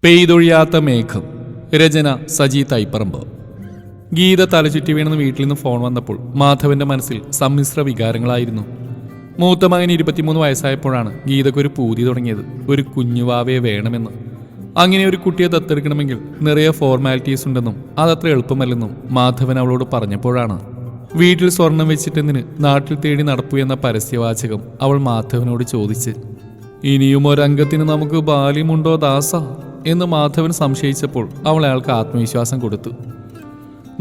പെയ്തൊഴിയാത്ത മേഘം. രചന സജി തൈപ്പറമ്പ്. ഗീത തലചുറ്റി വീണെന്ന് വീട്ടിൽ നിന്ന് ഫോൺ വന്നപ്പോൾ മാധവന്റെ മനസ്സിൽ സമ്മിശ്ര വികാരങ്ങളായിരുന്നു. മൂത്ത മകൻ 23 വയസ്സായപ്പോഴാണ് ഗീതക്കൊരു പൂതി തുടങ്ങിയത്, ഒരു കുഞ്ഞുവാവയെ വേണമെന്ന്. അങ്ങനെ ഒരു കുട്ടിയെ ദത്തെടുക്കണമെങ്കിൽ നിറയെ ഫോർമാലിറ്റീസ് ഉണ്ടെന്നും അതത്ര എളുപ്പമല്ലെന്നും മാധവൻ അവളോട് പറഞ്ഞപ്പോഴാണ് വീട്ടിൽ സ്വർണം വെച്ചിട്ടെന്തിന് നാട്ടിൽ തേടി നടപ്പു എന്ന പരസ്യവാചകം അവൾ മാധവനോട് ചോദിച്ച്. ഇനിയും ഒരംഗത്തിന് നമുക്ക് ബാല്യമുണ്ടോ ദാസ എന്ന് മാധവൻ സംശയിച്ചപ്പോൾ അവൾ അയാൾക്ക് ആത്മവിശ്വാസം കൊടുത്തു.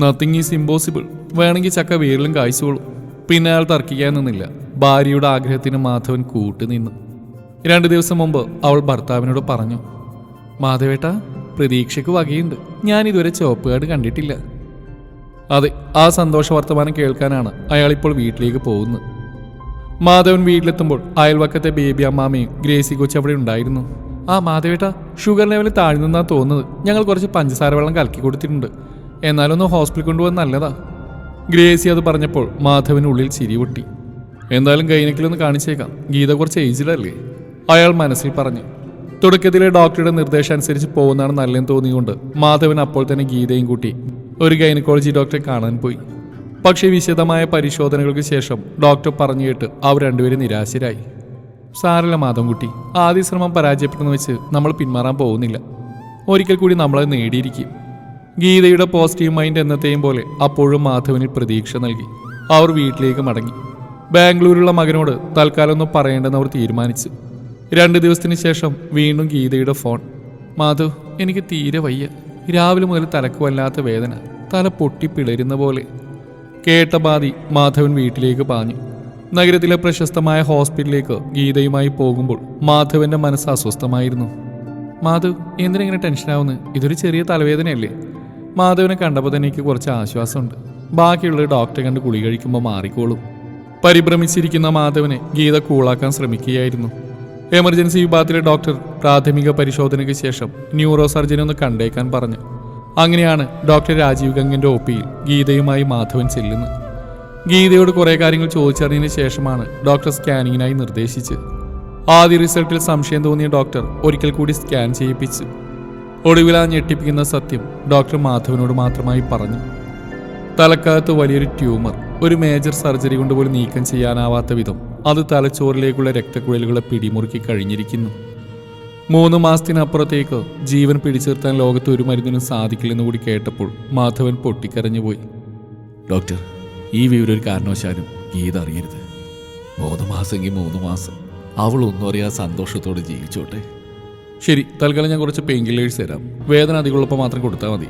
നത്തിങ് ഈസ് ഇമ്പോസിബിൾ, വേണമെങ്കിൽ ചക്ക വേരിലും കായ്ച്ചോളൂ. പിന്നെ അയാൾ തർക്കിക്കാൻ നിന്നില്ല. ഭാര്യയുടെ ആഗ്രഹത്തിന് മാധവൻ കൂട്ടുനിന്നു. 2 ദിവസം മുമ്പ് അവൾ ഭർത്താവിനോട് പറഞ്ഞു, മാധവേട്ട, പ്രതീക്ഷയ്ക്ക് വകയുണ്ട്. ഞാൻ ഇതുവരെ ചുവപ്പ് കാർഡ് കണ്ടിട്ടില്ല. അതെ, ആ സന്തോഷ വർത്തമാനം കേൾക്കാനാണ് അയാളിപ്പോൾ വീട്ടിലേക്ക് പോകുന്നത്. മാധവൻ വീട്ടിലെത്തുമ്പോൾ അയൽവക്കത്തെ ബേബി അമ്മാമയും ഗ്രേസി കൊച്ചു അവിടെ ഉണ്ടായിരുന്നു. ആ മാധവേട്ട, ഷുഗർ ലെവൽ താഴ്ന്നെന്നാ തോന്നുന്നത്. ഞങ്ങൾ കുറച്ച് പഞ്ചസാര വെള്ളം കലക്കി കൊടുത്തിട്ടുണ്ട്. എന്നാലൊന്ന് ഹോസ്പിറ്റലിൽ കൊണ്ടുപോകാൻ നല്ലതാ. ഗ്രേസി അത് പറഞ്ഞപ്പോൾ മാധവനുള്ളിൽ ചിരി പൊട്ടി. എന്തായാലും ഗൈനക്കിലൊന്ന് കാണിച്ചേക്കാം, ഗീത കുറച്ച് ഏജിലല്ലേ, അയാൾ മനസ്സിൽ പറഞ്ഞു. തുടക്കത്തിലെ ഡോക്ടറുടെ നിർദ്ദേശം അനുസരിച്ച് പോകുന്നതാണ് നല്ലതെന്ന് തോന്നിയുകൊണ്ട് മാധവൻ അപ്പോൾ തന്നെ ഗീതയും കൂട്ടി ഒരു ഗൈനക്കോളജി ഡോക്ടറെ കാണാൻ പോയി. പക്ഷേ വിശദമായ പരിശോധനകൾക്ക് ശേഷം ഡോക്ടർ പറഞ്ഞു കേട്ട് അവർ രണ്ടുപേരും നിരാശരായി. സാരല്ല മാധവൻകുട്ടി, ആദ്യ ശ്രമം പരാജയപ്പെട്ടെന്ന് വെച്ച് നമ്മൾ പിന്മാറാൻ പോകുന്നില്ല. ഒരിക്കൽ കൂടി നമ്മളത് നേടിയിരിക്കും. ഗീതയുടെ പോസിറ്റീവ് മൈൻഡ് എന്നത്തെയും പോലെ അപ്പോഴും മാധവനിൽ പ്രതീക്ഷ നൽകി. അവർ വീട്ടിലേക്ക് മടങ്ങി. ബാംഗ്ലൂരിലുള്ള മകനോട് തൽക്കാലം ഒന്നും പറയേണ്ടെന്ന് അവർ തീരുമാനിച്ചു. 2 ദിവസത്തിന് ശേഷം വീണ്ടും ഗീതയുടെ ഫോൺ. മാധവ്, എനിക്ക് തീരെ വയ്യ. രാവിലെ മുതൽ തലക്ക് വല്ലാത്ത വേദന, തല പൊട്ടിപ്പിളരുന്ന പോലെ. കേട്ട ബാധി മാധവൻ വീട്ടിലേക്ക് പാഞ്ഞു. നഗരത്തിലെ പ്രശസ്തമായ ഹോസ്പിറ്റലിലേക്ക് ഗീതയുമായി പോകുമ്പോൾ മാധവന്റെ മനസ്സ് അസ്വസ്ഥമായിരുന്നു. മാധവ്, എന്തിനെങ്ങനെ ടെൻഷനാവുന്നു? ഇതൊരു ചെറിയ തലവേദനയല്ലേ? മാധവനെ കണ്ടപ്പോൾ തന്നെ എനിക്ക് കുറച്ച് ആശ്വാസമുണ്ട്. ബാക്കിയുള്ളത് ഡോക്ടറെ കണ്ട് ഗുളിക കഴിക്കുമ്പോൾ മാറിക്കോളും. പരിഭ്രമിച്ചിരിക്കുന്ന മാധവനെ ഗീത കൂളാക്കാൻ ശ്രമിക്കുകയായിരുന്നു. എമർജൻസി വിഭാഗത്തിലെ ഡോക്ടർ പ്രാഥമിക പരിശോധനയ്ക്ക് ശേഷം ന്യൂറോ സർജനെ ഒന്ന് കണ്ടേക്കാൻ പറഞ്ഞു. അങ്ങനെയാണ് ഡോക്ടർ രാജീവ് ഗംഗന്റെ ഒപിയിൽ ഗീതയുമായി മാധവൻ ചെല്ലുന്നത്. ഗീതയോട് കുറേ കാര്യങ്ങൾ ചോദിച്ചറിഞ്ഞതിന് ശേഷമാണ് ഡോക്ടർ സ്കാനിങ്ങിനായി നിർദ്ദേശിച്ച്. ആദ്യ റിസൾട്ടിൽ സംശയം തോന്നിയ ഡോക്ടർ ഒരിക്കൽ കൂടി സ്കാൻ ചെയ്യിപ്പിച്ചു. ഒടുവിൽ ആ ഞെട്ടിപ്പിക്കുന്ന സത്യം ഡോക്ടർ മാധവനോട് മാത്രമായി പറഞ്ഞു. തലക്കകത്ത് വലിയൊരു ട്യൂമർ, ഒരു മേജർ സർജറി കൊണ്ടുപോലും നീക്കം ചെയ്യാനാവാത്ത വിധം അത് തലച്ചോറിലേക്കുള്ള രക്തക്കുഴലുകളെ പിടിമുറുക്കി കഴിഞ്ഞിരിക്കുന്നു. 3 മാസത്തിനപ്പുറത്തേക്ക് ജീവൻ പിടിച്ചിർത്താൻ ലോകത്ത് ഒരു മരുന്നിനും സാധിക്കില്ലെന്ന് കൂടി കേട്ടപ്പോൾ മാധവൻ പൊട്ടിക്കരഞ്ഞുപോയി. ഡോക്ടർ, ഈ വിവരം ഒരു കാരണവശാലും ഗീത അറിയരുത്. 3 മാസമെങ്കിൽ 3 മാസം അവളൊന്നും അറിയാതെ സന്തോഷത്തോടെ ജീവിച്ചോട്ടെ. ശരി, തൽക്കാലം ഞാൻ കുറച്ച് പെയിൻ കില്ലേഴ്സ് തരാം. വേദന അധികമുള്ളപ്പോൾ മാത്രം കൊടുത്താൽ മതി.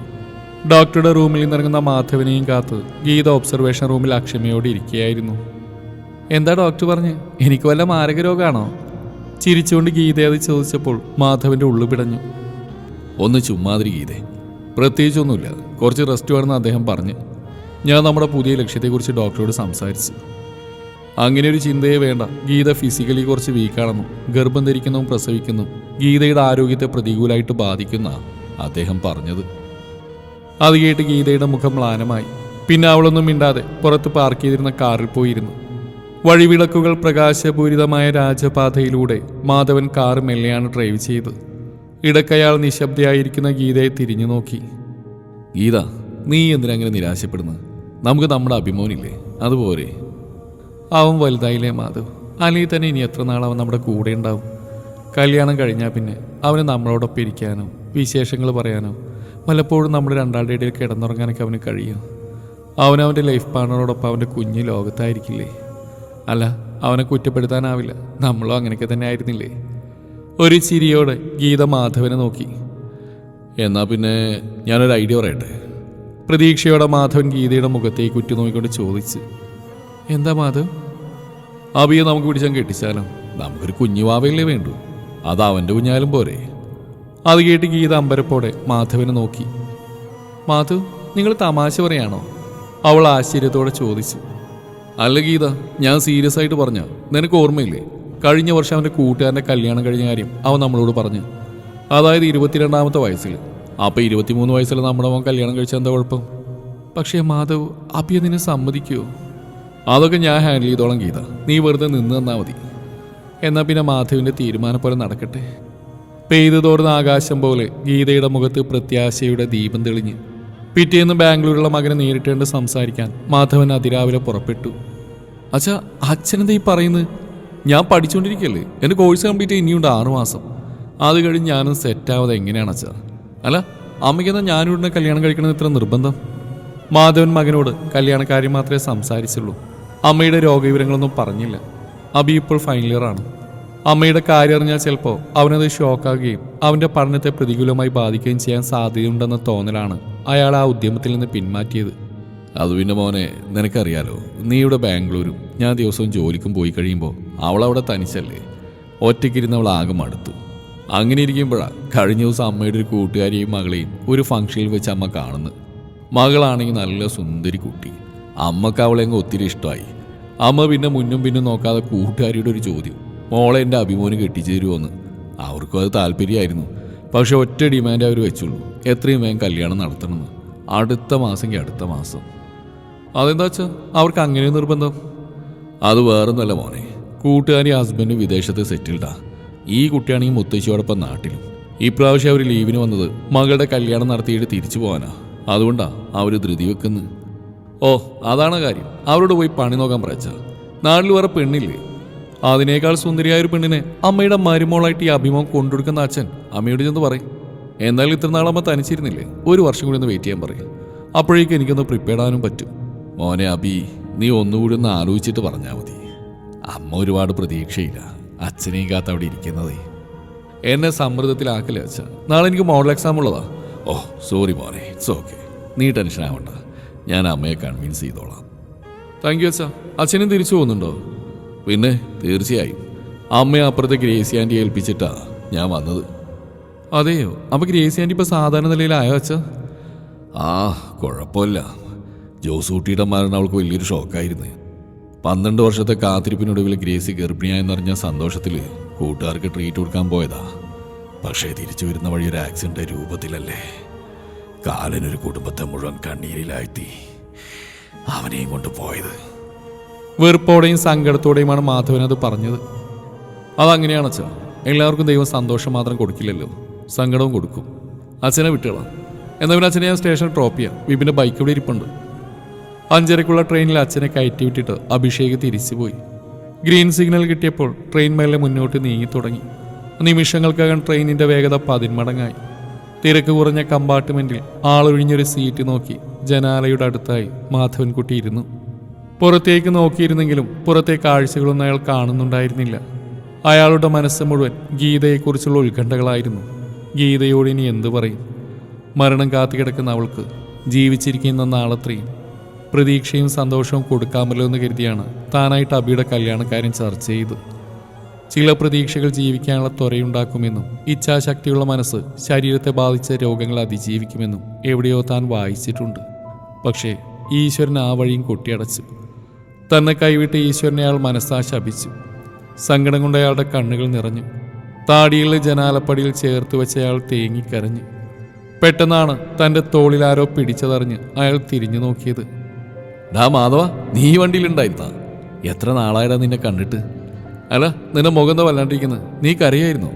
ഡോക്ടറുടെ റൂമിൽ നിന്നിറങ്ങുന്ന മാധവനെയും കാത്ത് ഗീത ഒബ്സർവേഷൻ റൂമിൽ അക്ഷമയോടെ ഇരിക്കുകയായിരുന്നു. എന്താ ഡോക്ടർ പറഞ്ഞ്? എനിക്ക് വല്ല മാരക രോഗമാണോ? ചിരിച്ചുകൊണ്ട് ഗീത അത് ചോദിച്ചപ്പോൾ മാധവന്റെ ഉള്ളു പിടഞ്ഞു. ഒന്ന് ചുമ്മാതിരി ഗീതേ, പ്രത്യേകിച്ചൊന്നുമില്ല, കുറച്ച് റെസ്റ്റ് വേണമെന്ന് അദ്ദേഹം പറഞ്ഞ്. ഞാൻ നമ്മുടെ പുതിയ ലക്ഷ്യത്തെക്കുറിച്ച് ഡോക്ടറോട് സംസാരിച്ചു. അങ്ങനെ ഒരു ചിന്തയെ വേണ്ട. ഗീത ഫിസിക്കലി കുറച്ച് വീക്കാണെന്നും ഗർഭം ധരിക്കുന്നതും പ്രസവിക്കുന്നതും ഗീതയുടെ ആരോഗ്യത്തെ പ്രതികൂലമായിട്ട് ബാധിക്കുന്ന അദ്ദേഹം പറഞ്ഞത്. അത് കേട്ട് ഗീതയുടെ മുഖം മ്ലാനമായി. പിന്നെ അവളൊന്നും മിണ്ടാതെ പുറത്ത് പാർക്ക് ചെയ്തിരുന്ന കാറിൽ പോയിരുന്നു. വഴിവിളക്കുകൾ പ്രകാശപൂരിതമായ രാജപാതയിലൂടെ മാധവൻ കാർ മെല്ലെയാണ് ഡ്രൈവ് ചെയ്ത്. ഇടക്കയാൾ നിശബ്ദയായിരിക്കുന്ന ഗീതയെ തിരിഞ്ഞു നോക്കി. ഗീത, നീ എന്തിനങ്ങനെ നിരാശപ്പെടുന്നത്? നമുക്ക് നമ്മുടെ അഭിമാനില്ലേ, അതുപോലെ. അവൻ വലുതായില്ലേ മാധവ്? അല്ലെങ്കിൽ തന്നെ ഇനി എത്ര നാൾ അവൻ നമ്മുടെ കൂടെ ഉണ്ടാവും? കല്യാണം കഴിഞ്ഞാൽ പിന്നെ അവന് നമ്മളോടൊപ്പം ഇരിക്കാനോ വിശേഷങ്ങൾ പറയാനോ വല്ലപ്പോഴും നമ്മുടെ രണ്ടാളുടെ ഇടയിൽ കിടന്നുറങ്ങാനൊക്കെ അവന് കഴിയും. അവനവൻ്റെ ലൈഫ് പാർട്ണറോടൊപ്പം അവൻ്റെ കുഞ്ഞ് ലോകത്തായിരിക്കില്ലേ? അല്ല, അവനെ കുറ്റപ്പെടുത്താനാവില്ല, നമ്മളും അങ്ങനെയൊക്കെ തന്നെ ആയിരുന്നില്ലേ? ഒരു ചിരിയോടെ ഗീത മാധവനെ നോക്കി. എന്നാൽ പിന്നെ ഞാനൊരു ഐഡിയ പറയട്ടെ? പ്രതീക്ഷയോടെ മാധവൻ ഗീതയുടെ മുഖത്തേക്ക് ഉറ്റുനോക്കിക്കൊണ്ട് ചോദിച്ചു. എന്താ മാധവ്? അബിയെ നമുക്ക് പിടിച്ചാൽ കെട്ടിച്ചാലോ? നമുക്കൊരു കുഞ്ഞുവാവയല്ലേ വേണ്ടു, അത് അവൻ്റെ കുഞ്ഞാലും പോരെ? അത് കേട്ട് ഗീത അമ്പരപ്പോടെ മാധവനെ നോക്കി. മാധവ്, നിങ്ങൾ തമാശ പറയാണോ? അവൾ ആശ്ചര്യത്തോടെ ചോദിച്ചു. അല്ല ഗീത, ഞാൻ സീരിയസ് ആയിട്ട് പറഞ്ഞ. നിനക്ക് ഓർമ്മയില്ലേ, കഴിഞ്ഞ വർഷം അവൻ്റെ കൂട്ടുകാരൻ്റെ കല്യാണം കഴിഞ്ഞ കാര്യം അവൻ നമ്മളോട് പറഞ്ഞു. അതായത് 22ാമത്തെ വയസ്സിൽ. അപ്പോൾ 23 വയസ്സിൽ നമ്മുടെ അവൻ കല്യാണം കഴിച്ചാൽ എന്താ കുഴപ്പം? പക്ഷേ മാധവ്, അബി അതിനെ സമ്മതിക്കുമോ? അതൊക്കെ ഞാൻ ഹാൻഡിൽ ചെയ്തോളാം ഗീത, നീ വെറുതെ നിന്ന് തന്നാൽ മതി. എന്നാൽ പിന്നെ മാധവിൻ്റെ തീരുമാനം പോലെ നടക്കട്ടെ. പെയ്തു തോർന്ന ആകാശം പോലെ ഗീതയുടെ മുഖത്ത് പ്രത്യാശയുടെ ദീപം തെളിഞ്ഞ്. പിറ്റേന്ന് ബാംഗ്ലൂരിലുള്ള മകനെ നേരിട്ടേണ്ട് സംസാരിക്കാൻ മാധവൻ അതിരാവിലെ പുറപ്പെട്ടു. അച്ഛാ, അച്ഛനെന്താ ഈ പറയുന്നത്? ഞാൻ പഠിച്ചുകൊണ്ടിരിക്കുകയല്ലേ. എൻ്റെ കോഴ്സ് കംപ്ലീറ്റ് ഇനിയുണ്ട് 6 മാസം. അത് കഴിഞ്ഞ് ഞാനും സെറ്റാവാതെ എങ്ങനെയാണ് അച്ഛാ? അല്ല, അമ്മയ്ക്കെന്താ ഞാനിവിടെ കല്യാണം കഴിക്കണമെന്ന് ഇത്ര നിർബന്ധം? മാധവൻ മകനോട് കല്യാണക്കാര്യം മാത്രമേ സംസാരിച്ചുള്ളൂ. അമ്മയുടെ രോഗവിവരങ്ങളൊന്നും പറഞ്ഞില്ല. അബി ഇപ്പോൾ ഫൈനൽ ഇയർ ആണ്. അമ്മയുടെ കാര്യം അറിഞ്ഞാൽ ചിലപ്പോൾ അവനത് ഷോക്കാകുകയും അവൻ്റെ പഠനത്തെ പ്രതികൂലമായി ബാധിക്കുകയും ചെയ്യാൻ സാധ്യതയുണ്ടെന്ന തോന്നലാണ് അയാൾ ആ ഉദ്യമത്തിൽ നിന്ന് പിന്മാറ്റിയത്. അത് പിന്നെ മോനെ, നിനക്കറിയാലോ, നീ ഇവിടെ ബാംഗ്ലൂരും ഞാൻ ദിവസവും ജോലിക്കും പോയി കഴിയുമ്പോൾ അവളവിടെ തനിച്ചല്ലേ. ഒറ്റയ്ക്കിരുന്ന് അവൾ ആകെ മടുത്തു. അങ്ങനെ ഇരിക്കുമ്പോഴാണ് കഴിഞ്ഞ ദിവസം അമ്മയുടെ ഒരു കൂട്ടുകാരിയെയും മകളെയും ഒരു ഫംഗ്ഷനിൽ വെച്ച് അമ്മ കാണുന്നത്. മകളാണെങ്കിൽ നല്ല സുന്ദരി കുട്ടി. അമ്മക്ക് അവളെങ്ങ് ഒത്തിരി ഇഷ്ടമായി. അമ്മ പിന്നെ മുന്നും പിന്നും നോക്കാതെ കൂട്ടുകാരിയുടെ ഒരു ചോദ്യം, മോളെ എൻ്റെ അഭിമോന് കെട്ടിച്ചു തരുമോന്ന്. അവർക്കും അത് താല്പര്യമായിരുന്നു. പക്ഷെ ഒറ്റ ഡിമാൻഡ് അവർ വെച്ചുള്ളൂ, എത്രയും വേഗം കല്യാണം നടത്തണമെന്ന്. അടുത്ത മാസം. അതെന്താ വെച്ചാൽ അവർക്ക് അങ്ങനെ നിർബന്ധം? അത് വേറൊന്നുമല്ല മോനെ, കൂട്ടുകാരി ഹസ്ബൻഡ് വിദേശത്ത് സെറ്റിൽഡാ. ഈ കുട്ടിയാണെങ്കിൽ മുത്തശ്ശിയോടൊപ്പം നാട്ടിലും. ഇപ്രാവശ്യം അവർ ലീവിന് വന്നത് മകളുടെ കല്യാണം നടത്തിയിട്ട് തിരിച്ചു പോകാനാ. അതുകൊണ്ടാ അവർ ധൃതി വെക്കുന്നത്. ഓ, അതാണ് കാര്യം. അവരോട് പോയി പണി നോക്കാൻ പറയച്ച. നാട്ടിൽ വേറെ പെണ്ണില്ലേ? അതിനേക്കാൾ സുന്ദരിയായൊരു പെണ്ണിനെ അമ്മയുടെ മരുമോളായിട്ട് ഈ അഭിമുഖം കൊണ്ടുകൊടുക്കുന്ന അച്ഛൻ അമ്മയോട് ചെന്ന് പറയും. എന്നാലും ഇത്ര നാളമ്മ തനിച്ചിരുന്നില്ലേ, 1 വർഷം കൂടി ഒന്ന് വെയിറ്റ് ചെയ്യാൻ പറയും. അപ്പോഴേക്കും എനിക്കൊന്ന് പ്രിപ്പയർഡ് ആകാനും പറ്റും. മോനെ അബി, നീ ഒന്നുകൂടി ഒന്ന് ആലോചിച്ചിട്ട് പറഞ്ഞാൽ മതി. അമ്മ ഒരുപാട് പ്രതീക്ഷയില്ല അച്ഛനെയും കാത്ത് അവിടെ ഇരിക്കുന്നതേ. എന്നെ സമ്മർദ്ദത്തിലാക്കില്ല അച്ഛ. നാളെ എനിക്ക് മോഡൽ എക്സാം ഉള്ളതാ. ഓ സോറി മോനെ, ഇറ്റ്സ് ഓക്കെ. നീ ടെൻഷൻ ആവണ്ട, ഞാൻ അമ്മയെ കൺവിൻസ് ചെയ്തോളാം. താങ്ക് യു അച്ഛാ. അച്ഛനും തിരിച്ചു പോകുന്നുണ്ടോ? പിന്നെ തീർച്ചയായും. അമ്മയെ അപ്പുറത്തെ ഗ്രേസി ആൻറ്റി ഏൽപ്പിച്ചിട്ടാ ഞാൻ വന്നത്. അതെയോ? അപ്പോൾ ഗ്രേസി ആൻറ്റി ഇപ്പോൾ സാധാരണ നിലയിലായോ അച്ഛാ? ആ, കുഴപ്പമില്ല. ജോസൂട്ടിയുടെ മരണം അവൾക്ക് വലിയൊരു ഷോക്കായിരുന്നു. 12 വർഷത്തെ കാത്തിരിപ്പിനൊടുവിൽ ഗ്രേസി ഗർഭിണിയായെന്നറിഞ്ഞ സന്തോഷത്തിൽ കൂട്ടുകാർക്ക് ട്രീറ്റ് കൊടുക്കാൻ പോയതാ. പക്ഷേ തിരിച്ചു വരുന്ന വഴി ഒരു ആക്സിഡന്റ് രൂപത്തിലല്ലേ. കാലനൊരു കുടുംബത്തെ മുഴുവൻ കണ്ണീരിലാഴ്ത്തി അവനെയും കൊണ്ട് പോയത്. വെറുപ്പോടെയും സങ്കടത്തോടെയുമാണ് മാധവൻ അത് പറഞ്ഞത്. അതങ്ങനെയാണ് അച്ഛാ. എല്ലാവർക്കും ദൈവം സന്തോഷം മാത്രം കൊടുക്കില്ലല്ലോ, സങ്കടവും കൊടുക്കും. അച്ഛനെ വിട്ടുകളാം. എന്നാൽ പിന്നെ അച്ഛനെ ഞാൻ സ്റ്റേഷനിൽ ഡ്രോപ്പ് ചെയ്യാം. വിപിൻ്റെ ബൈക്ക് ഇവിടെ ഇരിപ്പുണ്ട്. 5:30 ട്രെയിനിൽ അച്ഛനെ കയറ്റി വിട്ടിട്ട് അഭിഷേക് തിരിച്ചുപോയി. ഗ്രീൻ സിഗ്നൽ കിട്ടിയപ്പോൾ ട്രെയിൻ മേലെ മുന്നോട്ട് നീങ്ങി തുടങ്ങി. നിമിഷങ്ങൾക്കകം ട്രെയിനിൻ്റെ വേഗത 10 മടങ്ങായി. തിരക്ക് കുറഞ്ഞ കമ്പാർട്ട്മെന്റിൽ ആളൊഴിഞ്ഞൊരു സീറ്റ് നോക്കി ജനാലയുടെ അടുത്തായി മാധവൻകുട്ടി ഇരുന്നു. പുറത്തേക്ക് നോക്കിയിരുന്നെങ്കിലും പുറത്തെ കാഴ്ചകളൊന്നും അയാൾ കാണുന്നുണ്ടായിരുന്നില്ല. അയാളുടെ മനസ്സ് മുഴുവൻ ഗീതയെക്കുറിച്ചുള്ള ഉത്കണ്ഠകളായിരുന്നു. ഗീതയോട് ഇനി എന്തു പറയും? മരണം കാത്തുകിടക്കുന്ന അവൾക്ക് ജീവിച്ചിരിക്കുന്ന നാളത്രയും പ്രതീക്ഷയും സന്തോഷവും കൊടുക്കാമല്ലോ എന്ന് കരുതിയാണ് താനായിട്ട് അബിയുടെ കല്യാണക്കാരൻ ചർച്ച ചെയ്തു. ചില പ്രതീക്ഷകൾ ജീവിക്കാനുള്ള ത്വരയുണ്ടാക്കുമെന്നും ഇച്ഛാശക്തിയുള്ള മനസ്സ് ശരീരത്തെ ബാധിച്ച രോഗങ്ങൾ അതിജീവിക്കുമെന്നും എവിടെയോ താൻ വായിച്ചിട്ടുണ്ട്. പക്ഷേ ഈശ്വരൻ ആ വഴിയും കൊട്ടിയടച്ചു. തന്നെ കൈവിട്ട് ഈശ്വരനെ അയാൾ മനസ്സാ ശപിച്ചു. സങ്കടം കൊണ്ട് അയാളുടെ കണ്ണുകൾ നിറഞ്ഞു. താടിയിലെ ജനാലപ്പടിയിൽ ചേർത്ത് വെച്ച് അയാൾ തേങ്ങിക്കരഞ്ഞു. പെട്ടെന്നാണ് തൻ്റെ തോളിൽ ആരോ പിടിച്ചതറിഞ്ഞ് അയാൾ തിരിഞ്ഞു നോക്കിയത്. ഡാ മാധവ, നീ വണ്ടിയിലുണ്ടായിരുന്നാ? എത്ര നാളായിടാ നിന്നെ കണ്ടിട്ട്? അല്ല, നിന്റെ മുഖം എന്താ വല്ലാണ്ടിരിക്കുന്നത്? നീ കരയായിരുന്നോ?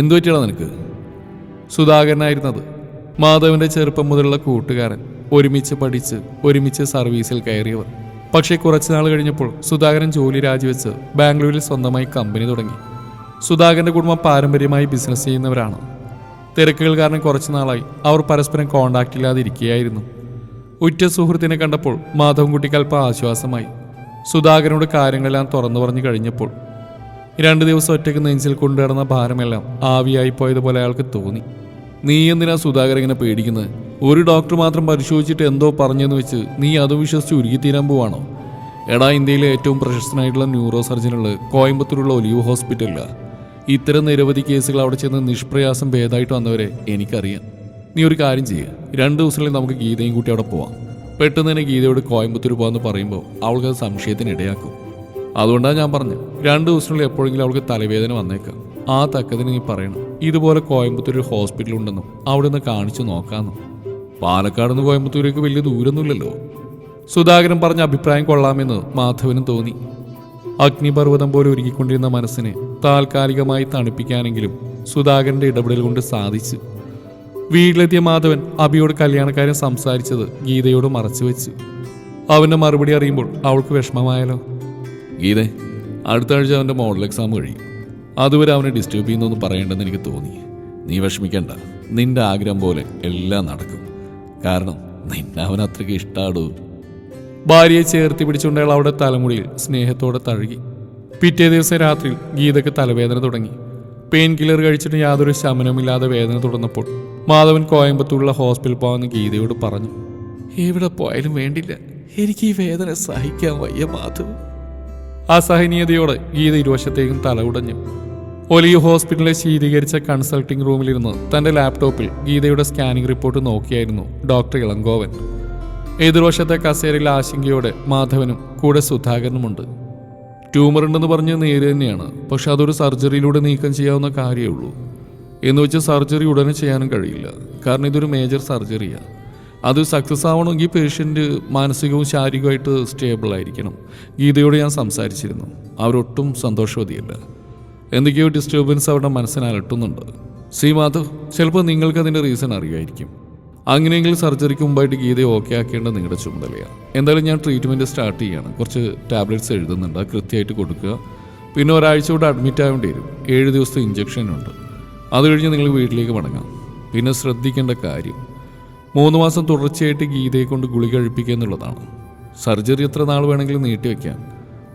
എന്തു പറ്റിയടാ നിനക്ക്? സുധാകരനായിരുന്നത്, മാധവന്റെ ചെറുപ്പം മുതലുള്ള കൂട്ടുകാരൻ. ഒരുമിച്ച് പഠിച്ച് ഒരുമിച്ച് സർവീസിൽ കയറിയവർ. പക്ഷേ കുറച്ചുനാൾ കഴിഞ്ഞപ്പോൾ സുധാകരൻ ജോലി രാജിവെച്ച് ബാംഗ്ലൂരിൽ സ്വന്തമായി കമ്പനി തുടങ്ങി. സുധാകരന്റെ കുടുംബം പാരമ്പര്യമായി ബിസിനസ് ചെയ്യുന്നവരാണ്. തിരക്കുകൾ കാരണം കുറച്ചു നാളായി അവർ പരസ്പരം കോണ്ടാക്ട് ഇല്ലാതെ ഇരിക്കുകയായിരുന്നു. ഉറ്റ സുഹൃത്തിനെ കണ്ടപ്പോൾ മാധവൻകുട്ടിക്ക് അല്പം ആശ്വാസമായി. സുധാകരനോട് കാര്യങ്ങളെല്ലാം തുറന്നു പറഞ്ഞു കഴിഞ്ഞപ്പോൾ 2 ദിവസം ഒറ്റയ്ക്ക് നെഞ്ചിൽ കൊണ്ടുനടന്ന ഭാരമെല്ലാം ആവിയായി പോയതുപോലെ അയാൾക്ക് തോന്നി. നീ എന്തിനാ സുധാകരൻ ഇങ്ങനെ പേടിക്കുന്നത്? ഒരു ഡോക്ടർ മാത്രം പരിശോധിച്ചിട്ട് എന്തോ പറഞ്ഞെന്ന് വെച്ച് നീ അതും വിശ്വസിച്ച് ഉരുകിത്തീരാൻ പോവാണോ? എടാ, ഇന്ത്യയിലെ ഏറ്റവും പ്രശസ്തനായിട്ടുള്ള ന്യൂറോ സർജനുള്ള കോയമ്പത്തൂരുള്ള ഒലിവ് ഹോസ്പിറ്റലിലാണ്. ഇത്തരം നിരവധി കേസുകൾ അവിടെ ചെന്ന് നിഷ്പ്രയാസം ഭേദമായിട്ട് വന്നവരെ എനിക്കറിയാം. നീ ഒരു കാര്യം ചെയ്യുക, 2 ദിവസങ്ങളിൽ നമുക്ക് ഗീതയും കൂട്ടി അവിടെ പോവാം. പെട്ടെന്ന് തന്നെ ഗീതയോട് കോയമ്പത്തൂർ പോകാമെന്ന് പറയുമ്പോൾ അവൾക്കത് സംശയത്തിന് ഇടയാക്കും. അതുകൊണ്ടാണ് ഞാൻ പറഞ്ഞു, 2 ദിവസങ്ങളിൽ എപ്പോഴെങ്കിലും അവൾക്ക് തലവേദന വന്നേക്കാം. ആ തക്കതിന് നീ പറയണം, ഇതുപോലെ കോയമ്പത്തൂർ ഒരു ഹോസ്പിറ്റലുണ്ടെന്നും അവിടെ നിന്ന് കാണിച്ചു നോക്കാമെന്നും. പാലക്കാട് നിന്ന് കോയമ്പത്തൂരേക്ക് വലിയ ദൂരമൊന്നുമില്ലല്ലോ. സുധാകരൻ പറഞ്ഞ അഭിപ്രായം കൊള്ളാമെന്ന് മാധവനും തോന്നി. അഗ്നിപർവ്വതം പോലെ ഒരുക്കിക്കൊണ്ടിരുന്ന മനസ്സിനെ താൽക്കാലികമായി തണുപ്പിക്കാനെങ്കിലും സുധാകരന്റെ ഇടപെടൽ കൊണ്ട് സാധിച്ചു. വീട്ടിലെത്തിയ മാധവൻ അഭിയോട് കല്യാണക്കാരൻ സംസാരിച്ചത് ഗീതയോട് മറച്ചുവെച്ചു. അവന്റെ മറുപടി അറിയുമ്പോൾ അവൾക്ക് വിഷമമായാലോ. ഗീത, അടുത്ത ആഴ്ച അവന്റെ മോഡൽ എക്സാം കഴിയും. അതുവരെ അവനെ ഡിസ്റ്റർബ് ചെയ്യുന്നൊന്നും പറയേണ്ടെന്ന് എനിക്ക് തോന്നി. നീ വിഷമിക്കണ്ട, നിന്റെ ആഗ്രഹം പോലെ എല്ലാം നടക്കും. കാരണം നിന്നെ അവൻ അത്രയ്ക്ക് ഇഷ്ടാടൂ. ഭാര്യയെ ചേർത്തി പിടിച്ചുകൊണ്ട് അയാൾ അവിടെ തലമുടിയിൽ സ്നേഹത്തോടെ തഴുകി. പിറ്റേ ദിവസം രാത്രിയിൽ ഗീതയ്ക്ക് തലവേദന തുടങ്ങി. പെയിൻ കില്ലർ കഴിച്ചിട്ട് യാതൊരു ശമനമില്ലാതെ വേദന തുടർന്നപ്പോൾ മാധവൻ കോയമ്പത്തൂരിലുള്ള ഹോസ്പിറ്റലിൽ പോകാമെന്ന് ഗീതയോട് പറഞ്ഞു. എവിടെ പോയാലും വേണ്ടില്ല, എനിക്ക് ഈ വേദന സഹിക്കാൻ വയ്യ മാധവ്. അസഹനീയതയോടെ ഗീത ഇരുവശത്തേക്കും തല ഉടഞ്ഞു. ഒലിയു ഹോസ്പിറ്റലിലെ ശീതീകരിച്ച കൺസൾട്ടിംഗ് റൂമിലിരുന്ന് തന്റെ ലാപ്ടോപ്പിൽ ഗീതയുടെ സ്കാനിംഗ് റിപ്പോർട്ട് നോക്കിയായിരുന്നു ഡോക്ടർ ഇളങ്കോവൻ. എതിർവശത്തെ കസേരയിൽ ആശങ്കയോടെ മാധവനും കൂടെ സുധാകരനുമുണ്ട്. ട്യൂമർ ഉണ്ടെന്ന് പറഞ്ഞ് നേര് തന്നെയാണ്, പക്ഷെ അതൊരു സർജറിയിലൂടെ നീക്കം ചെയ്യാവുന്ന കാര്യമേ ഉള്ളൂ. എന്ന് വെച്ച് സർജറി ഉടനെ ചെയ്യാനും കഴിയില്ല, കാരണം ഇതൊരു മേജർ സർജറിയാണ്. അത് സക്സസ് ആവണമെങ്കിൽ പേഷ്യൻ്റ് മാനസികവും ശാരീരികമായിട്ട് സ്റ്റേബിൾ ആയിരിക്കണം. ഗീതയോട് ഞാൻ സംസാരിച്ചിരുന്നു, അവരൊട്ടും സന്തോഷവതിയല്ല. എന്തൊക്കെയോ ഡിസ്റ്റർബൻസ് അവരുടെ മനസ്സിനെ അലട്ടുന്നുണ്ട്. സി മാധവ്, ചിലപ്പോൾ നിങ്ങൾക്കതിൻ്റെ റീസൺ അറിയുമായിരിക്കും. അങ്ങനെയെങ്കിൽ സർജറിക്ക് മുമ്പായിട്ട് ഗീതയെ ഓക്കെ ആക്കേണ്ടത് നിങ്ങളുടെ ചുമതലയാണ്. എന്തായാലും ഞാൻ ട്രീറ്റ്മെൻറ്റ് സ്റ്റാർട്ട് ചെയ്യണം. കുറച്ച് ടാബ്ലറ്റ്സ് എഴുതുന്നുണ്ട്, കൃത്യമായിട്ട് കൊടുക്കുക. പിന്നെ ഒരാഴ്ച കൂടെ അഡ്മിറ്റ് ആവേണ്ടി വരും. 7 ദിവസത്തെ ഇഞ്ചക്ഷനുണ്ട്. അത് കഴിഞ്ഞ് നിങ്ങൾ വീട്ടിലേക്ക് മടങ്ങാം. പിന്നെ ശ്രദ്ധിക്കേണ്ട കാര്യം 3 മാസം തുടർച്ചയായിട്ട് ഗീതയെ കൊണ്ട് ഗുളിക കഴിപ്പിക്കുക എന്നുള്ളതാണ്. സർജറി എത്ര നാൾ വേണമെങ്കിലും നീട്ടിവെക്കാം.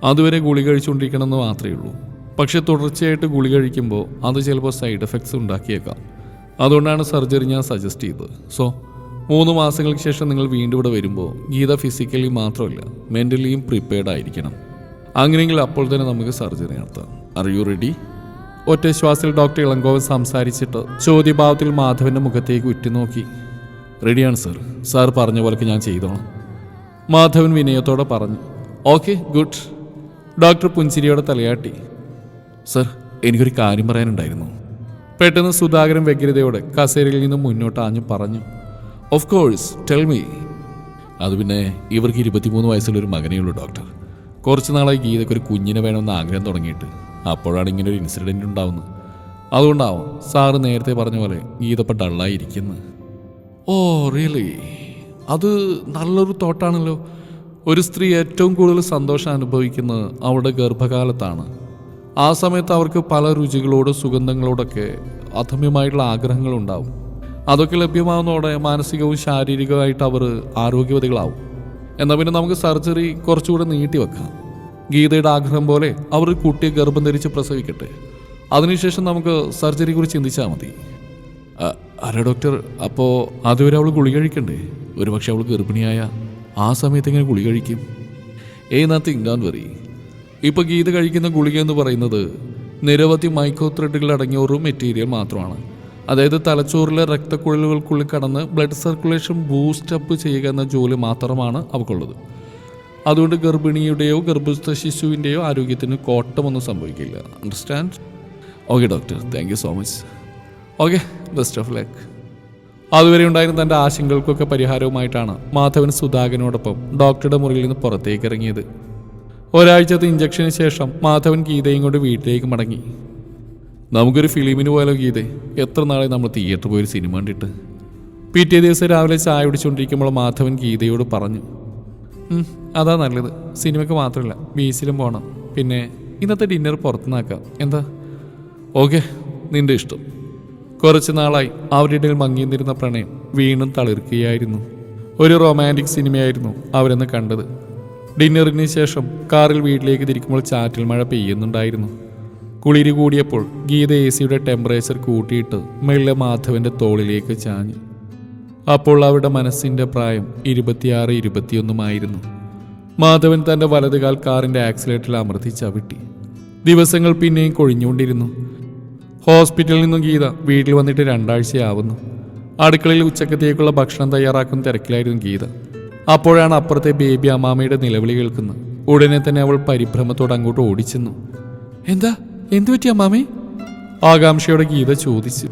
അതുവരെ ഗുളിക കഴിച്ചുകൊണ്ടിരിക്കണമെന്ന് മാത്രമേ ഉള്ളൂ. പക്ഷെ തുടർച്ചയായിട്ട് ഗുളിക കഴിക്കുമ്പോൾ അത് ചിലപ്പോൾ സൈഡ് എഫക്ട്സ് ഉണ്ടാക്കിയേക്കാം. അതുകൊണ്ടാണ് സർജറി ഞാൻ സജസ്റ്റ് ചെയ്തത്. സോ 3 മാസങ്ങൾക്ക് ശേഷം നിങ്ങൾ വീണ്ടും ഇവിടെ വരുമ്പോൾ ഗീത ഫിസിക്കലി മാത്രമല്ല മെൻ്റലിയും പ്രിപ്പയർഡ് ആയിരിക്കണം. അങ്ങനെയെങ്കിൽ അപ്പോൾ തന്നെ നമുക്ക് സർജറി നടത്താം. Are you ready? ഒറ്റ ശ്വാസത്തിൽ ഡോക്ടർ ഇളങ്കോവൻ സംസാരിച്ചിട്ട് ചോദ്യഭാവത്തിൽ മാധവന്റെ മുഖത്തേക്ക് ഉറ്റുനോക്കി. റെഡിയാണ് സർ, സാർ പറഞ്ഞ പോലെ ഞാൻ ചെയ്തോളാം. മാധവൻ വിനയത്തോടെ പറഞ്ഞു. Okay, good. ഡോക്ടർ പുഞ്ചിരിയോടെ തലയാട്ടി. സർ, എനിക്കൊരു കാര്യം പറയാനുണ്ടായിരുന്നു. പെട്ടെന്ന് സുധാകരൻ വ്യഗ്രതയോടെ കസേരയിൽ നിന്നും മുന്നോട്ട് ആഞ്ഞു പറഞ്ഞു. Of course, tell me. അത് പിന്നെ ഇവർക്ക് 23 വയസ്സുള്ളൊരു മകനേ ഉള്ളൂ ഡോക്ടർ. കുറച്ച് നാളായി ഗീതയ്ക്കൊരു കുഞ്ഞിനെ വേണമെന്ന് ആഗ്രഹം തുടങ്ങിയിട്ട്. അപ്പോഴാണ് ഇങ്ങനൊരു ഇൻസിഡൻറ്റ് ഉണ്ടാവുന്നത്. അതുകൊണ്ടാവും സാറ് നേരത്തെ പറഞ്ഞ പോലെ ഗീത ഇപ്പം ഡള്ളായിരിക്കുന്നത്. Oh really? അത് നല്ലൊരു തോട്ടാണല്ലോ. ഒരു സ്ത്രീ ഏറ്റവും കൂടുതൽ സന്തോഷം അനുഭവിക്കുന്നത് അവളുടെ ഗർഭകാലത്താണ്. ആ സമയത്ത് അവർക്ക് പല രുചികളോടും സുഗന്ധങ്ങളോടൊക്കെ അധമ്യമായിട്ടുള്ള ആഗ്രഹങ്ങളുണ്ടാവും. അതൊക്കെ ലഭ്യമാവുന്നതോടെ മാനസികവും ശാരീരികമായിട്ട് അവർ ആരോഗ്യവതികളാവും. എന്നാൽ പിന്നെ നമുക്ക് സർജറി കുറച്ചുകൂടെ നീട്ടിവെക്കാം. ഗീതയുടെ ആഗ്രഹം പോലെ അവർ കുട്ടിയെ ഗർഭം ധരിച്ച് പ്രസവിക്കട്ടെ. അതിനുശേഷം നമുക്ക് സർജറി കുറിച്ച് ചിന്തിച്ചാൽ മതി. അല്ല ഡോക്ടർ, അപ്പോൾ അതുവരെ അവൾ ഗുളിക കഴിക്കണ്ടേ? ഒരുപക്ഷെ അവൾ ഗർഭിണിയായ ആ സമയത്ത് എങ്ങനെ ഗുളിക കഴിക്കും? Nothing, don't worry. ഇപ്പോൾ ഗീത കഴിക്കുന്ന ഗുളിക എന്ന് പറയുന്നത് നിരവധി മൈക്രോ ത്രെഡുകൾ അടങ്ങിയ ഒരു മെറ്റീരിയൽ മാത്രമാണ്. അതായത് തലച്ചോറിലെ രക്തക്കുഴലുകൾക്കുള്ളിൽ കടന്ന് ബ്ലഡ് സർക്കുലേഷൻ ബൂസ്റ്റപ്പ് ചെയ്യുക എന്ന ജോലി മാത്രമാണ് അവൾക്കുള്ളത്. അതുകൊണ്ട് ഗർഭിണിയുടെയോ ഗർഭസ്ഥ ശിശുവിൻ്റെയോ ആരോഗ്യത്തിന് കോട്ടമൊന്നും സംഭവിക്കില്ല. Understand? Okay doctor, thank you so much. Okay, best of luck. അതുവരെ ഉണ്ടായിരുന്ന തൻ്റെ ആശങ്കകൾക്കൊക്കെ പരിഹാരവുമായിട്ടാണ് മാധവൻ സുധാകരനോടൊപ്പം ഡോക്ടറുടെ മുറിയിൽ നിന്ന് പുറത്തേക്ക് ഇറങ്ങിയത്. ഒരാഴ്ചത്തെ ഇഞ്ചക്ഷന് ശേഷം മാധവൻ ഗീതയും കൊണ്ട് വീട്ടിലേക്ക് മടങ്ങി. നമുക്കൊരു ഫിലിമിന് പോയാലോ ഗീതേ? എത്ര നാളെ നമ്മൾ തിയേറ്ററിൽ പോയൊരു സിനിമ കണ്ടിട്ട്. പിറ്റേ ദിവസം രാവിലെ ചായ കുടിച്ചുകൊണ്ടിരിക്കുമ്പോൾ മാധവൻ ഗീതയോട് പറഞ്ഞു. അതാ നല്ലത്. സിനിമയ്ക്ക് മാത്രമല്ല, ബീച്ചിലും പോകണം. പിന്നെ ഇന്നത്തെ ഡിന്നർ പുറത്തുനിന്നാക്കാം. എന്താ? ഓക്കെ, നിന്റെ ഇഷ്ടം. കുറച്ച് നാളായി അവരുടെ ഇടയിൽ മങ്ങിയിരുന്നിരുന്ന പ്രണയം വീണ്ടും തളിർക്കുകയായിരുന്നു. ഒരു റൊമാൻറ്റിക് സിനിമയായിരുന്നു അവരെന്ന് കണ്ടത്. ഡിന്നറിന് ശേഷം കാറിൽ വീട്ടിലേക്ക് തിരിക്കുമ്പോൾ ചാറ്റൽ മഴ പെയ്യുന്നുണ്ടായിരുന്നു. കുളിരി കൂടിയപ്പോൾ ഗീത AC-യുടെ ടെമ്പറേച്ചർ കൂട്ടിയിട്ട് മെല്ലെ മാധവന്റെ തോളിലേക്ക് ചാഞ്ഞു. അപ്പോൾ അവരുടെ മനസ്സിന്റെ പ്രായം 26-21 മാധവൻ തന്റെ വലതുകാൽ കാറിന്റെ ആക്സിലേറ്ററിൽ അമർത്തി ചവിട്ടി. ദിവസങ്ങൾ പിന്നെയും കൊഴിഞ്ഞുകൊണ്ടിരുന്നു. ഹോസ്പിറ്റലിൽ നിന്നും ഗീത വീട്ടിൽ വന്നിട്ട് 2 ആഴ്ചയാവുന്നു. അടുക്കളയിൽ ഉച്ചക്കത്തേക്കുള്ള ഭക്ഷണം തയ്യാറാക്കുന്ന തിരക്കിലായിരുന്നു ഗീത. അപ്പോഴാണ് അപ്പുറത്തെ ബേബി അമ്മാമയുടെ നിലവിളി കേൾക്കുന്നത്. ഉടനെ തന്നെ അവൾ പരിഭ്രമത്തോടെ അങ്ങോട്ട് ഓടിച്ചെന്നു. എന്തു പറ്റി അമ്മാമേ? ആകാംക്ഷയോടെ ഗീത ചോദിച്ചു.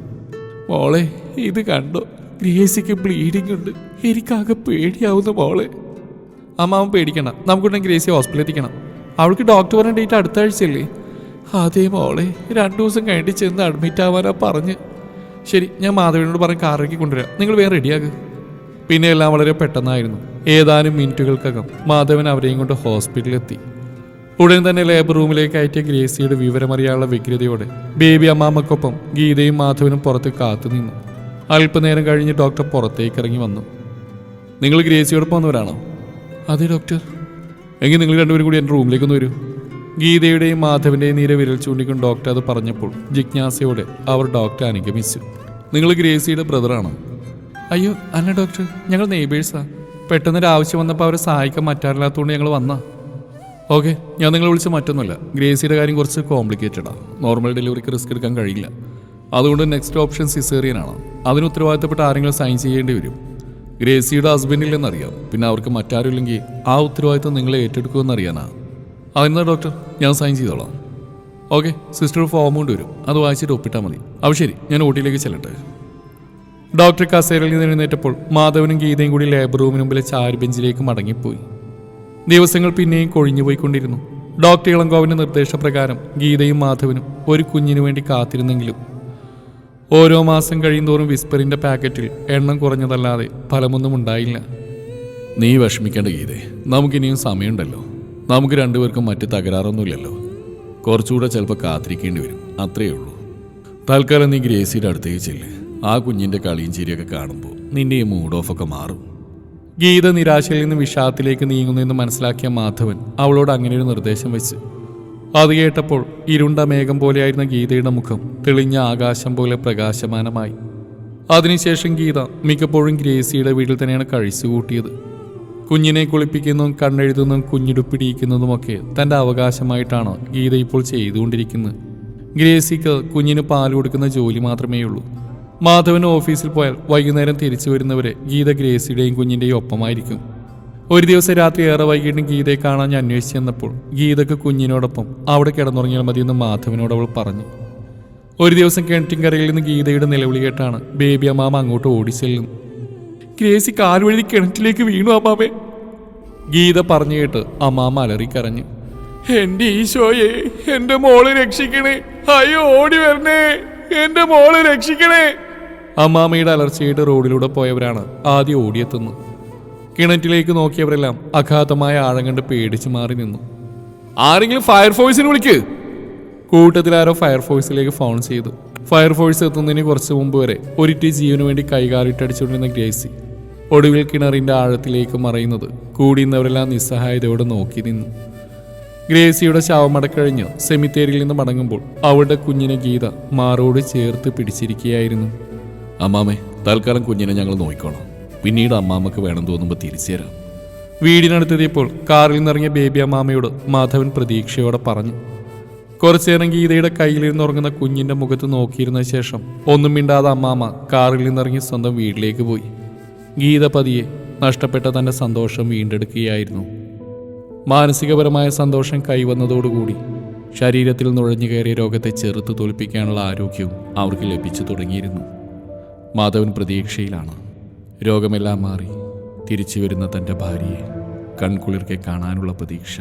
മോളെ, ഇത് കണ്ടോ? ഗ്രേസിക്ക് ബ്ലീഡിംഗ് ഉണ്ട്. എനിക്കാകെ പേടിയാവുന്ന മോളെ. അമ്മാമ പേടിക്കണം. നമുക്കുണ്ടെങ്കിൽ ഗ്രേസി ഹോസ്പിറ്റലിൽ എത്തിക്കണം. അവൾക്ക് ഡോക്ടർ പറഞ്ഞ ഡേറ്റ് അടുത്ത ആഴ്ചയല്ലേ? അതേ മോളെ, 2 ദിവസം കഴിഞ്ഞിട്ട് ചെന്ന് അഡ്മിറ്റ് ആവാനാ പറഞ്ഞ്. ശരി, ഞാൻ മാധവനോട് പറഞ്ഞ് കാറിലേക്ക് കൊണ്ടുവരാം, നിങ്ങൾ വേറെ റെഡിയാകുക. പിന്നെ എല്ലാം വളരെ പെട്ടെന്നായിരുന്നു. ഏതാനും മിനിറ്റുകൾക്കകം മാധവൻ അവരെയും കൊണ്ട് ഹോസ്പിറ്റലിലെത്തി. ഉടൻ തന്നെ ലേബർ റൂമിലേക്ക് അയറ്റിയ ഗ്രേസിയുടെ വിവരമറിയാനുള്ള വ്യഗ്രതയോടെ ബേബി അമ്മാമ്മക്കൊപ്പം ഗീതയും മാധവനും പുറത്ത് കാത്തുനിന്നു. അല്പനേരം കഴിഞ്ഞ് ഡോക്ടർ പുറത്തേക്ക് ഇറങ്ങി വന്നു. നിങ്ങൾ ഗ്രേസിയോടൊപ്പം വന്നവരാണോ? അതെ ഡോക്ടർ. എങ്കിൽ നിങ്ങൾ രണ്ടുപേരും കൂടി എൻ്റെ റൂമിലേക്കൊന്ന് വരൂ. ഗീതയുടെയും മാധവൻ്റെയും നീരെ വിരൽ ചൂണ്ടിക്കൊണ്ട് ഡോക്ടർ അത് പറഞ്ഞപ്പോൾ ജിജ്ഞാസയോടെ അവർ ഡോക്ടറെ അനുഗമിച്ചു. നിങ്ങൾ ഗ്രേസിയുടെ ബ്രദറാണോ? അയ്യോ അല്ല ഡോക്ടർ, ഞങ്ങൾ നെയ്ബേഴ്സാ. പെട്ടെന്നൊരു ആവശ്യം വന്നപ്പോൾ അവരെ സഹായിക്കാൻ മറ്റാരില്ലാത്തതുകൊണ്ട് ഞങ്ങൾ വന്നാ. ഓക്കെ, ഞാൻ നിങ്ങളെ വിളിച്ച മറ്റൊന്നുമല്ല. ഗ്രേസിയുടെ കാര്യം കുറച്ച് കോംപ്ലിക്കേറ്റഡാണ്. നോർമൽ ഡെലിവറിക്ക് റിസ്ക് എടുക്കാൻ കഴിയില്ല. അതുകൊണ്ട് നെക്സ്റ്റ് ഓപ്ഷൻ സിസേറിയനാണ്. അതിന് ഉത്തരവാദിത്തപ്പെട്ട ആരെങ്കിലും സൈൻ ചെയ്യേണ്ടി വരും. ഗ്രേസിയുടെ ഹസ്ബൻഡില്ലെന്നറിയാം. പിന്നെ അവർക്ക് മറ്റാരുമില്ലെങ്കിൽ ആ ഉത്തരവാദിത്തം നിങ്ങളെ ഏറ്റെടുക്കുമെന്നറിയാനാ. അതെന്താ ഡോക്ടർ, ഞാൻ സൈൻ ചെയ്തോളാം. ഓക്കെ, സിസ്റ്റർ ഫോം കൊണ്ടുവരും. അത് വായിച്ചിട്ട് ഒപ്പിട്ടാൽ മതി. അപ്പോൾ ശരി, ഞാൻ ഓട്ടിയിലേക്ക് ചെല്ലട്ടെ. ഡോക്ടർ കസേരയിൽ നിന്ന് എഴുന്നേറ്റപ്പോൾ മാധവനും ഗീതയും കൂടി ലേബർ റൂമിന് മുമ്പിലെ ചാരു ബെഞ്ചിലേക്ക് മടങ്ങിപ്പോയി. ദിവസങ്ങൾ പിന്നെയും കൊഴിഞ്ഞുപോയിക്കൊണ്ടിരുന്നു. ഡോക്ടർ ഇളങ്കോവന്റെ നിർദ്ദേശപ്രകാരം ഗീതയും മാധവനും ഒരു കുഞ്ഞിനു വേണ്ടി കാത്തിരുന്നെങ്കിലും ഓരോ മാസം കഴിയുന്തോറും വിസ്പറിന്റെ പാക്കറ്റിൽ എണ്ണം കുറഞ്ഞതല്ലാതെ ഫലമൊന്നും ഉണ്ടായില്ല. നീ വിഷമിക്കേണ്ട ഗീതേ, നമുക്കിനിയും സമയമുണ്ടല്ലോ. നമുക്ക് രണ്ടുപേർക്കും മറ്റ് തകരാറൊന്നുമില്ലല്ലോ. കുറച്ചുകൂടെ ചിലപ്പോൾ കാത്തിരിക്കേണ്ടി വരും, അത്രയേ ഉള്ളൂ. തൽക്കാലം നീ ഗ്രേസിയുടെ അടുത്തേക്ക് ചെല്ല്. ആ കുഞ്ഞിൻ്റെ കളിയും ചിരിയൊക്കെ കാണുമ്പോൾ നിന്റെ ഈ മൂഡ് ഓഫൊക്കെ മാറും. ഗീത നിരാശയിൽ നിന്ന് വിഷാദത്തിലേക്ക് നീങ്ങുന്നതെന്ന് മനസ്സിലാക്കിയ മാധവൻ അവളോട് അങ്ങനെ ഒരു നിർദ്ദേശം വെച്ചു. അത് കേട്ടപ്പോൾ ഇരുണ്ട മേഘം പോലെയായിരുന്ന ഗീതയുടെ മുഖം തെളിഞ്ഞ ആകാശം പോലെ പ്രകാശമാനമായി. അതിനുശേഷം ഗീത മിക്കപ്പോഴും ഗ്രേസിയുടെ വീട്ടിൽ തന്നെയാണ് കഴിച്ചുകൂട്ടിയത്. കുഞ്ഞിനെ കുളിപ്പിക്കുന്നതും കണ്ണെഴുതുന്നതും കുഞ്ഞിടുപ്പിടിയിക്കുന്നതുമൊക്കെ തൻ്റെ അവകാശമായിട്ടാണ് ഗീത ഇപ്പോൾ ചെയ്തുകൊണ്ടിരിക്കുന്നത്. ഗ്രേസിക്ക് കുഞ്ഞിന് പാൽ കൊടുക്കുന്ന ജോലി മാത്രമേ ഉള്ളൂ. മാധവൻ ഓഫീസിൽ പോയാൽ വൈകുന്നേരം തിരിച്ചു വരുന്നവരെ ഗീത ഗ്രേസിയുടെയും കുഞ്ഞിൻ്റെയും ഒപ്പമായിരിക്കും. ഒരു ദിവസം രാത്രി ഏറെ വൈകിട്ടും ഗീതയെ കാണാൻ ഞാൻ അന്വേഷിച്ചു ചെന്നപ്പോൾ ഗീതക്ക് കുഞ്ഞിനോടൊപ്പം അവിടെ കിടന്നുറങ്ങിയാൽ മതിയെന്ന് മാധവനോട് അവൾ പറഞ്ഞു. ഒരു ദിവസം കിണറ്റിൻകരയിൽ നിന്ന് ഗീതയുടെ നിലവിളി കേട്ടാണ് ബേബി അമ്മാമ അങ്ങോട്ട് ഓടിച്ചെല്ലും. ഗ്രേസി കാൽവഴുതി കിണറ്റിലേക്ക് വീണു അമ്മാമേ. ഗീത പറഞ്ഞു കേട്ട് അമ്മാമ അലറിക്കരഞ്ഞു. എന്റെ ഈശോയെ, എന്റെ മോളെ രക്ഷിക്കണേ, അയ്യോ ഓടി വരണേ, എന്റെ മോളെ രക്ഷിക്കണേ. അമ്മാമയുടെ അലർച്ചയുടെ റോഡിലൂടെ പോയവരാണ് ആദ്യം ഓടിയെത്തുന്നത്. കിണറ്റിലേക്ക് നോക്കിയവരെല്ലാം അഗാധമായ ആഴം കണ്ട് പേടിച്ചു മാറി നിന്നു. ആരെങ്കിലും ഫയർഫോഴ്സിനെ വിളിക്ക്. കൂട്ടത്തിലാരോ ഫയർഫോഴ്സിലേക്ക് ഫോൺ ചെയ്തു. ഫയർഫോഴ്സ് എത്തുന്നതിന് കുറച്ചു മുമ്പ് വരെ ഒരിറ്റി ജീവന് വേണ്ടി കൈകാലിട്ടടിച്ചുകൊണ്ടിരുന്ന ഗ്രേസി ഒടുവിൽ കിണറിന്റെ ആഴത്തിലേക്ക് മറയുന്നത് കൂടിയുന്നവരെല്ലാം നിസ്സഹായതയോടെ നോക്കി നിന്നു. ഗ്രേസിയുടെ ശവമടക്കഴിഞ്ഞ് സെമിത്തേരിയിൽ നിന്ന് മടങ്ങുമ്പോൾ അവളുടെ കുഞ്ഞിനെ ഗീത മാറോട് ചേർത്ത് പിടിച്ചിരിക്കുകയായിരുന്നു. അമ്മാമേ, തൽക്കാലം കുഞ്ഞിനെ ഞങ്ങൾ നോക്കിക്കോളാം. പിന്നീട് അമ്മാമ്മക്ക് വേണം തോന്നുമ്പോൾ തിരിച്ചു തരാം. വീടിനടുത്തെത്തിയപ്പോൾ കാറിൽ നിന്നിറങ്ങിയ ബേബി അമ്മാമയോട് മാധവൻ പ്രതീക്ഷയോടെ പറഞ്ഞു. കുറച്ചേരം ഗീതയുടെ കയ്യിലിരുന്നുറങ്ങുന്ന കുഞ്ഞിന്റെ മുഖത്ത് നോക്കിയിരുന്ന ശേഷം ഒന്നും മിണ്ടാതെ അമ്മാമ്മ കാറിൽ നിന്നിറങ്ങി സ്വന്തം വീട്ടിലേക്ക് പോയി. ഗീത പതിയെ നഷ്ടപ്പെട്ട തന്റെ സന്തോഷം വീണ്ടെടുക്കുകയായിരുന്നു. മാനസികപരമായ സന്തോഷം കൈവന്നതോടുകൂടി ശരീരത്തിൽ നുഴഞ്ഞു കയറിയ രോഗത്തെ ചെറുത്ത് തോൽപ്പിക്കാനുള്ള ആരോഗ്യവും അവർക്ക് ലഭിച്ചു തുടങ്ങിയിരുന്നു. മാധവൻ പ്രതീക്ഷയിലാണ്. രോഗമെല്ലാം മാറി തിരിച്ചു വരുന്ന തൻ്റെ ഭാര്യയെ കൺകുളിർക്കെ കാണാനുള്ള പ്രതീക്ഷ.